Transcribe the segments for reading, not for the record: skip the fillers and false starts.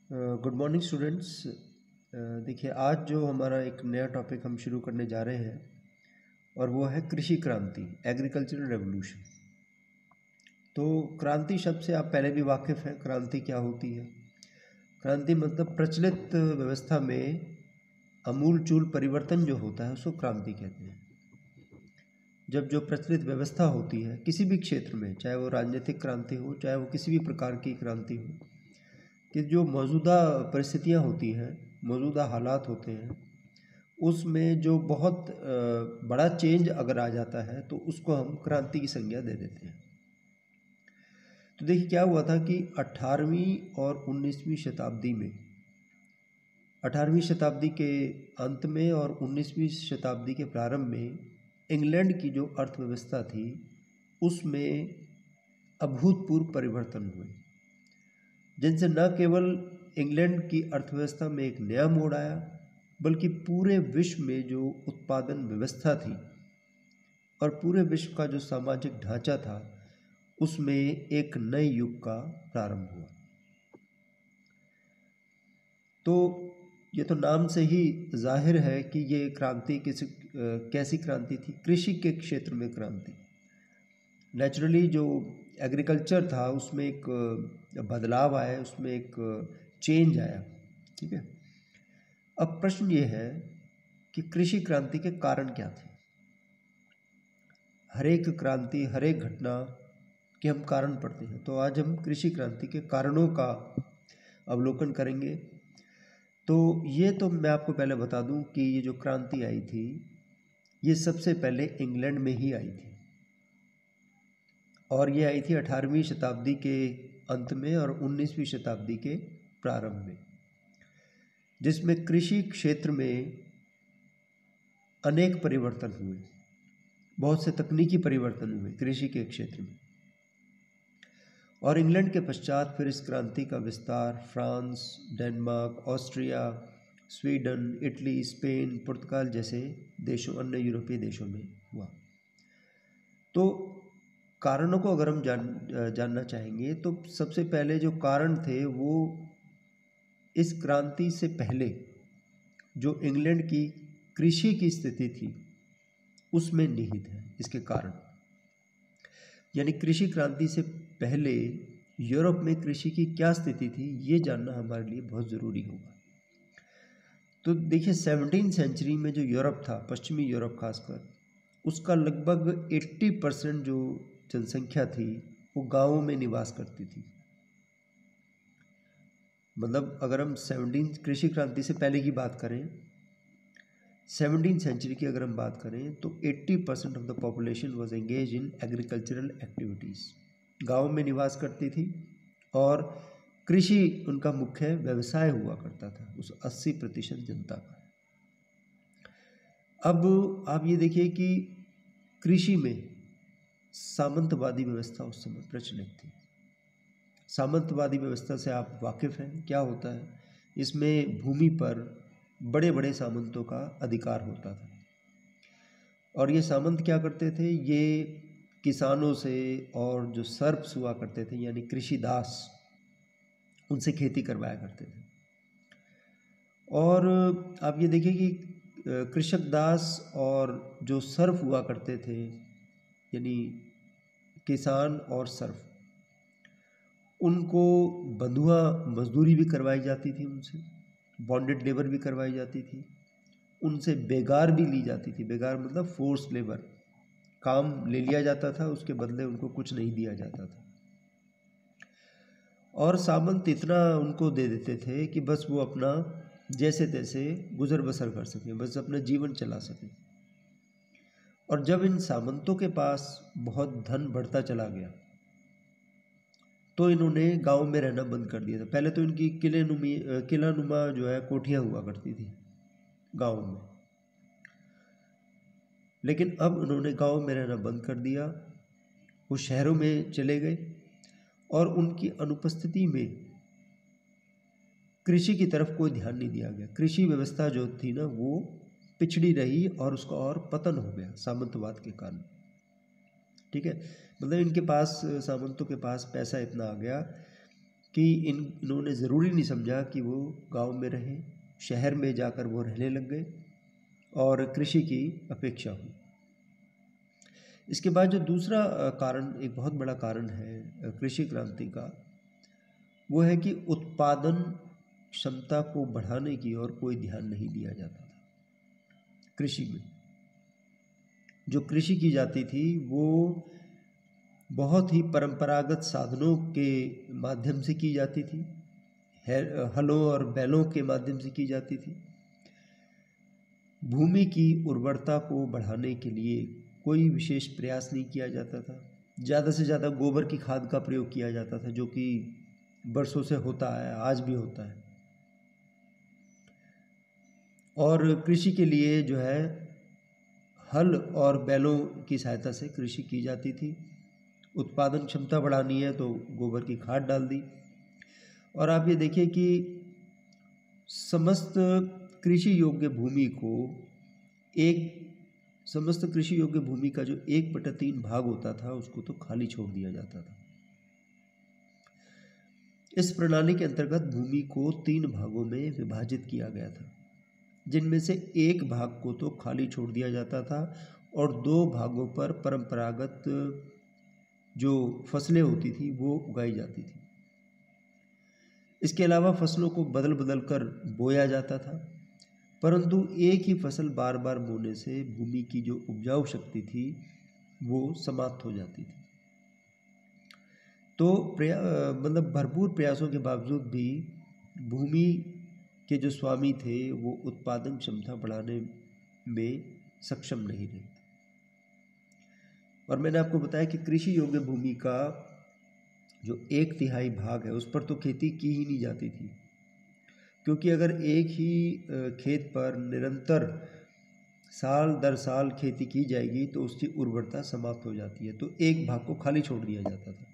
Good morning students. देखिए, आज जो हमारा एक नया टॉपिक हम शुरू करने जा रहे हैं और वो है कृषि क्रांति, एग्रीकल्चरल रेवोल्यूशन। तो क्रांति शब्द से आप पहले भी वाकिफ़ हैं, क्रांति क्या होती है। क्रांति मतलब प्रचलित व्यवस्था में आमूल-चूल परिवर्तन जो होता है उसको क्रांति कहते हैं। जब जो प्रचलित व्यवस्था होती है किसी भी क्षेत्र में, चाहे वो राजनीतिक क्रांति हो, चाहे वो किसी भी प्रकार की क्रांति हो, कि जो मौजूदा परिस्थितियाँ होती हैं, मौजूदा हालात होते हैं, उसमें जो बहुत बड़ा चेंज अगर आ जाता है तो उसको हम क्रांति की संज्ञा दे देते हैं। तो देखिए क्या हुआ था कि 18वीं और 19वीं शताब्दी में, 18वीं शताब्दी के अंत में और 19वीं शताब्दी के प्रारंभ में इंग्लैंड की जो अर्थव्यवस्था थी उसमें अभूतपूर्व परिवर्तन हुए, जिनसे न केवल इंग्लैंड की अर्थव्यवस्था में एक नया मोड़ आया, बल्कि पूरे विश्व में जो उत्पादन व्यवस्था थी और पूरे विश्व का जो सामाजिक ढांचा था उसमें एक नए युग का प्रारंभ हुआ। तो ये तो नाम से ही जाहिर है कि ये क्रांति कैसी क्रांति थी। कृषि के क्षेत्र में क्रांति। नेचुरली जो एग्रीकल्चर था उसमें एक बदलाव आया, उसमें एक चेंज आया। ठीक है। अब प्रश्न ये है कि कृषि क्रांति के कारण क्या थे। हर एक क्रांति, हर एक घटना के हम कारण पढ़ते हैं, तो आज हम कृषि क्रांति के कारणों का अवलोकन करेंगे। तो ये तो मैं आपको पहले बता दूं कि ये जो क्रांति आई थी ये सबसे पहले इंग्लैंड में ही आई थी, और ये आई थी 18वीं शताब्दी के अंत में और 19वीं शताब्दी के प्रारंभ में, जिसमें कृषि क्षेत्र में अनेक परिवर्तन हुए, बहुत से तकनीकी परिवर्तन हुए कृषि के क्षेत्र में। और इंग्लैंड के पश्चात फिर इस क्रांति का विस्तार France, Denmark, Austria, Sweden, Italy, Spain, पुर्तगाल जैसे देशों, अन्य यूरोपीय देशों में हुआ। तो कारणों को अगर हम जानना चाहेंगे तो सबसे पहले जो कारण थे वो इस क्रांति से पहले जो इंग्लैंड की कृषि की स्थिति थी उसमें निहित है। इसके कारण यानी कृषि क्रांति से पहले यूरोप में कृषि की क्या स्थिति थी ये जानना हमारे लिए बहुत ज़रूरी होगा। तो देखिए 17वीं सेंचुरी में जो यूरोप था, पश्चिमी यूरोप खासकर, उसका लगभग 80% जो जनसंख्या थी वो गांवों में निवास करती थी। मतलब अगर हम 17 कृषि क्रांति से पहले की बात करें, 17वीं सेंचुरी की अगर हम बात करें तो 80% of the population was engage in agricultural activities. गाँव में निवास करती थी और कृषि उनका मुख्य व्यवसाय हुआ करता था उस 80% जनता का। अब आप ये देखिए कि कृषि में सामंतवादी व्यवस्था उस समय प्रचलित थी। सामंतवादी व्यवस्था से आप वाकिफ़ हैं, क्या होता है। इसमें भूमि पर बड़े बड़े सामंतों का अधिकार होता था, और ये सामंत क्या करते थे, ये किसानों से और जो सर्प्स हुआ करते थे यानी कृषि दास, उनसे खेती करवाया करते थे। और आप ये देखिए कि कृषक दास और जो सर्फ हुआ करते थे यानी किसान और सर्फ, उनको बंधुआ मजदूरी भी करवाई जाती थी, उनसे बॉन्डेड लेबर भी करवाई जाती थी, उनसे बेगार भी ली जाती थी। बेगार मतलब फोर्स लेबर, काम ले लिया जाता था, उसके बदले उनको कुछ नहीं दिया जाता था। और सामंत इतना उनको दे देते थे कि बस वो अपना जैसे तैसे गुजर बसर कर सकें, बस अपना जीवन चला सकें। और जब इन सामंतों के पास बहुत धन बढ़ता चला गया तो इन्होंने गांव में रहना बंद कर दिया था। पहले तो इनकी किलानुमा जो है कोठियाँ हुआ करती थी गाँव में, लेकिन अब उन्होंने गांव में रहना बंद कर दिया, वो शहरों में चले गए और उनकी अनुपस्थिति में कृषि की तरफ कोई ध्यान नहीं दिया गया। कृषि व्यवस्था जो थी ना वो पिछड़ी रही और उसका और पतन हो गया सामंतवाद के कारण। ठीक है, मतलब इनके पास, सामंतों के पास पैसा इतना आ गया कि इन्होंने ज़रूरी नहीं समझा कि वो गांव में रहें, शहर में जाकर वो रहने लग गए और कृषि की अपेक्षा हुई। इसके बाद जो दूसरा कारण, एक बहुत बड़ा कारण है कृषि क्रांति का, वो है कि उत्पादन क्षमता को बढ़ाने की ओर कोई ध्यान नहीं दिया जाता था। कृषि में जो कृषि की जाती थी वो बहुत ही परंपरागत साधनों के माध्यम से की जाती थी, हलों और बैलों के माध्यम से की जाती थी। भूमि की उर्वरता को बढ़ाने के लिए कोई विशेष प्रयास नहीं किया जाता था। ज़्यादा से ज़्यादा गोबर की खाद का प्रयोग किया जाता था, जो कि बरसों से होता है, आज भी होता है। और कृषि के लिए जो है हल और बैलों की सहायता से कृषि की जाती थी। उत्पादन क्षमता बढ़ानी है तो गोबर की खाद डाल दी। और आप ये देखिए कि समस्त कृषि योग्य भूमि का जो 1/3 भाग होता था उसको तो खाली छोड़ दिया जाता था। इस प्रणाली के अंतर्गत भूमि को 3 भागों में विभाजित किया गया था, जिनमें से एक भाग को तो खाली छोड़ दिया जाता था और 2 भागों पर परंपरागत जो फसलें होती थी वो उगाई जाती थी। इसके अलावा फसलों को बदल बदल कर बोया जाता था, परंतु एक ही फसल बार बार बोने से भूमि की जो उपजाऊ शक्ति थी वो समाप्त हो जाती थी। तो मतलब भरपूर प्रयासों के बावजूद भी भूमि के जो स्वामी थे वो उत्पादन क्षमता बढ़ाने में सक्षम नहीं रहे। और मैंने आपको बताया कि कृषि योग्य भूमि का जो 1/3 भाग है उस पर तो खेती की ही नहीं जाती थी, क्योंकि अगर एक ही खेत पर निरंतर साल दर साल खेती की जाएगी तो उसकी उर्वरता समाप्त हो जाती है। तो एक भाग को खाली छोड़ दिया जाता था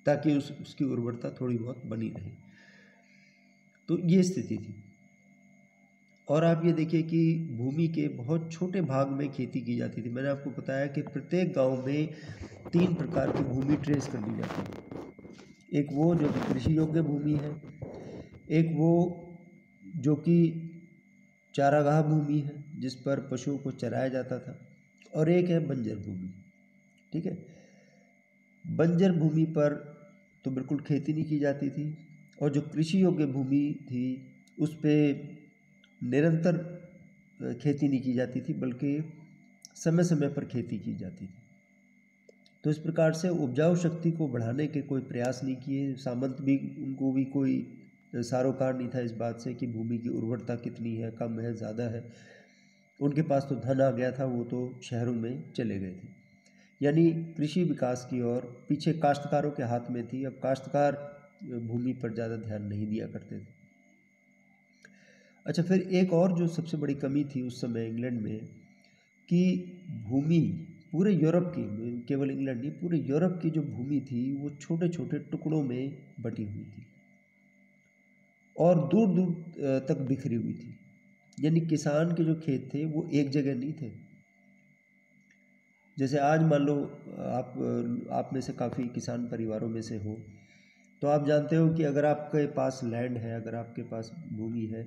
ताकि उसकी उर्वरता थोड़ी बहुत बनी रहे। तो ये स्थिति थी। और आप ये देखिए कि भूमि के बहुत छोटे भाग में खेती की जाती थी। मैंने आपको बताया कि प्रत्येक गांव में 3 प्रकार की भूमि ट्रेस कर दी जाती है। एक वो जो कि कृषि योग्य भूमि है, एक वो जो कि चारागाह भूमि है जिस पर पशुओं को चराया जाता था, और एक है बंजर भूमि। ठीक है, बंजर भूमि पर तो बिल्कुल खेती नहीं की जाती थी, और जो कृषि योग्य भूमि थी उस पर निरंतर खेती नहीं की जाती थी, बल्कि समय समय पर खेती की जाती थी। तो इस प्रकार से उपजाऊ शक्ति को बढ़ाने के कोई प्रयास नहीं किए। सामंत भी, उनको भी कोई सारोकार नहीं था इस बात से कि भूमि की उर्वरता कितनी है, कम है, ज़्यादा है। उनके पास तो धन आ गया था, वो तो शहरों में चले गए थे। यानी कृषि विकास की ओर पीछे काश्तकारों के हाथ में थी। अब काश्तकार भूमि पर ज़्यादा ध्यान नहीं दिया करते थे। अच्छा, फिर एक और जो सबसे बड़ी कमी थी उस समय इंग्लैंड में, कि भूमि पूरे यूरोप की, केवल इंग्लैंड नहीं, पूरे यूरोप की जो भूमि थी वो छोटे छोटे टुकड़ों में बटी हुई थी और दूर दूर तक बिखरी हुई थी। यानी किसान के जो खेत थे वो एक जगह नहीं थे। जैसे आज मान लो आप में से काफ़ी किसान परिवारों में से हो, तो आप जानते हो कि अगर आपके पास लैंड है, अगर आपके पास भूमि है,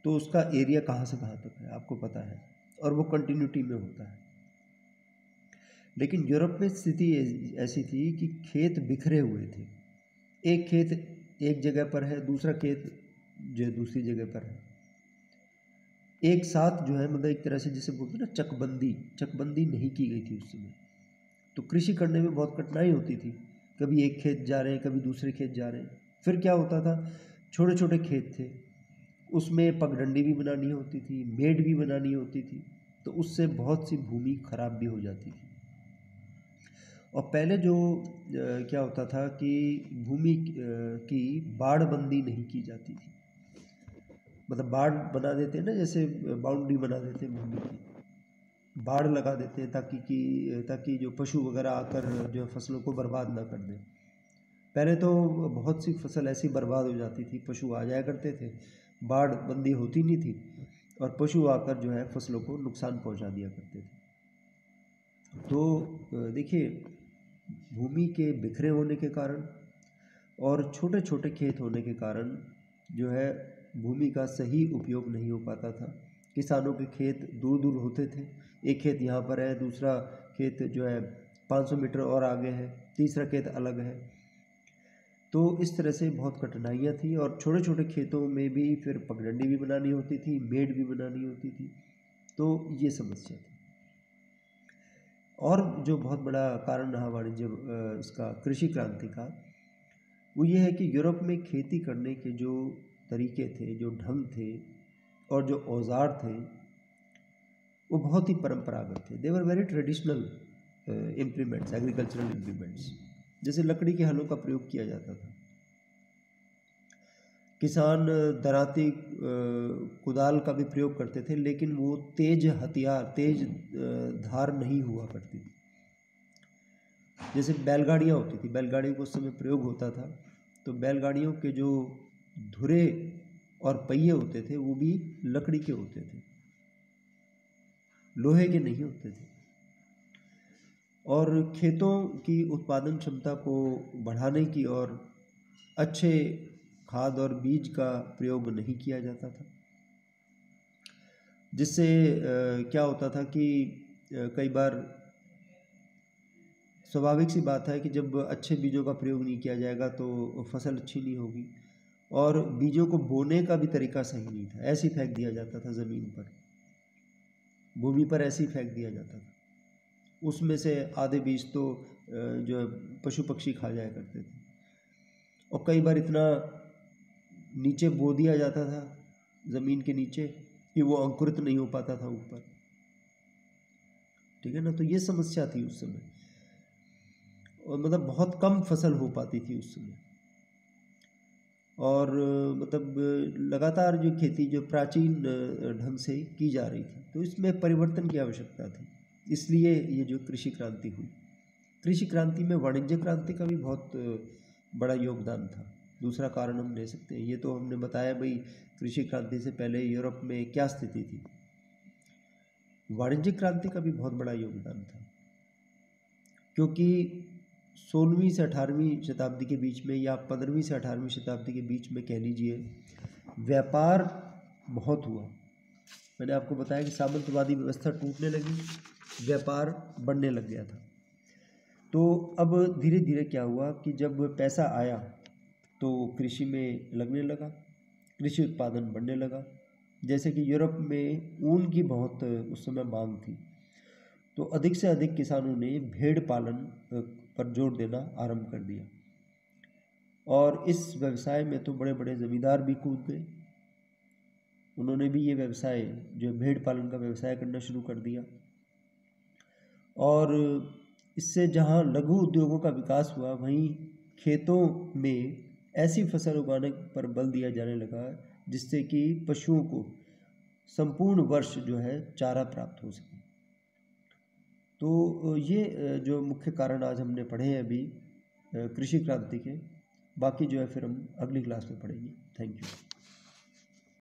तो उसका एरिया कहाँ से कहाँ तक है आपको पता है, और वो कंटिन्यूटी में होता है। लेकिन यूरोप में स्थिति ऐसी थी कि खेत बिखरे हुए थे। एक खेत एक जगह पर है, दूसरा खेत जो है दूसरी जगह पर है। एक साथ जो है, मतलब एक तरह से जिसे बोलते हैं ना, चकबंदी नहीं की गई थी उस समय। तो कृषि करने में बहुत कठिनाई होती थी। कभी एक खेत जा रहे हैं, कभी दूसरे खेत जा रहे हैं। फिर क्या होता था, छोटे छोटे खेत थे, उसमें पगडंडी भी बनानी होती थी, मेड़ भी बनानी होती थी, तो उससे बहुत सी भूमि खराब भी हो जाती थी। और पहले जो क्या होता था कि भूमि की बाड़बंदी नहीं की जाती थी। मतलब बाड़ बना देते हैं ना, जैसे बाउंड्री बना देते हैं भूमि की, बाड़ लगा देते हैं ताकि जो पशु वगैरह आकर जो फसलों को बर्बाद ना कर दें। पहले तो बहुत सी फसल ऐसी बर्बाद हो जाती थी, पशु आ जाया करते थे, बाड़ बंदी होती नहीं थी, और पशु आकर जो है फसलों को नुकसान पहुंचा दिया करते थे। तो देखिए, भूमि के बिखरे होने के कारण और छोटे छोटे खेत होने के कारण जो है भूमि का सही उपयोग नहीं हो पाता था। किसानों के खेत दूर दूर होते थे, एक खेत यहाँ पर है, दूसरा खेत जो है 500 मीटर और आगे है, तीसरा खेत अलग है। तो इस तरह से बहुत कठिनाइयाँ थी और छोटे छोटे खेतों में भी फिर पगडंडी भी बनानी होती थी, मेड़ भी बनानी होती थी, तो ये समस्या थी। और जो बहुत बड़ा कारण रहा वाणिज्य इसका कृषि क्रांति का, वो ये है कि यूरोप में खेती करने के जो तरीके थे, जो ढंग थे और जो औजार थे, वो बहुत ही परंपरागत थे। They were very traditional implements, agricultural implements. जैसे लकड़ी के हलों का प्रयोग किया जाता था, किसान दराती कुदाल का भी प्रयोग करते थे, लेकिन वो तेज हथियार, तेज धार नहीं हुआ करती थी। जैसे बैलगाड़ियाँ होती थी, बैलगाड़ियों को उस समय प्रयोग होता था, तो बैलगाड़ियों के जो धुरे और पहिए होते थे वो भी लकड़ी के होते थे, लोहे के नहीं होते थे। और खेतों की उत्पादन क्षमता को बढ़ाने की और अच्छे खाद और बीज का प्रयोग नहीं किया जाता था, जिससे क्या होता था कि कई बार स्वाभाविक सी बात है कि जब अच्छे बीजों का प्रयोग नहीं किया जाएगा तो फसल अच्छी नहीं होगी। और बीजों को बोने का भी तरीका सही नहीं था, ऐसे ही फेंक दिया जाता था ज़मीन पर, भूमि पर ऐसे ही फेंक दिया जाता था। उसमें से आधे बीज तो जो है पशु पक्षी खा जाया करते थे, और कई बार इतना नीचे बो दिया जाता था ज़मीन के नीचे कि वो अंकुरित नहीं हो पाता था ऊपर, ठीक है ना। तो ये समस्या थी उस समय, और मतलब बहुत कम फसल हो पाती थी उस समय। और मतलब लगातार जो खेती जो प्राचीन ढंग से की जा रही थी, तो इसमें परिवर्तन की आवश्यकता थी। इसलिए ये जो कृषि क्रांति हुई, कृषि क्रांति में वाणिज्य क्रांति का भी बहुत बड़ा योगदान था। दूसरा कारण हम ले सकते हैं, ये तो हमने बताया भाई कृषि क्रांति से पहले यूरोप में क्या स्थिति थी। वाणिज्य क्रांति का भी बहुत बड़ा योगदान था, क्योंकि 16वीं से 18वीं शताब्दी के बीच में, या 15वीं से 18वीं शताब्दी के बीच में कह लीजिए, व्यापार बहुत हुआ। मैंने आपको बताया कि सामंतवादी व्यवस्था टूटने लगी, व्यापार बढ़ने लग गया था। तो अब धीरे धीरे क्या हुआ कि जब पैसा आया तो कृषि में लगने लगा, कृषि उत्पादन बढ़ने लगा। जैसे कि यूरोप में ऊन की बहुत उस समय मांग थी, तो अधिक से अधिक किसानों ने भेड़ पालन पर जोर देना आरंभ कर दिया, और इस व्यवसाय में तो बड़े बड़े ज़मींदार भी कूद गए। उन्होंने भी ये व्यवसाय, जो भेड़ पालन का व्यवसाय करना शुरू कर दिया। और इससे जहाँ लघु उद्योगों का विकास हुआ, वहीं खेतों में ऐसी फसल उगाने पर बल दिया जाने लगा जिससे कि पशुओं को संपूर्ण वर्ष जो है चारा प्राप्त हो सके। तो ये जो मुख्य कारण आज हमने पढ़े हैं अभी कृषि क्रांति के, बाकी जो है फिर हम अगली क्लास में पढ़ेंगे। Thank you.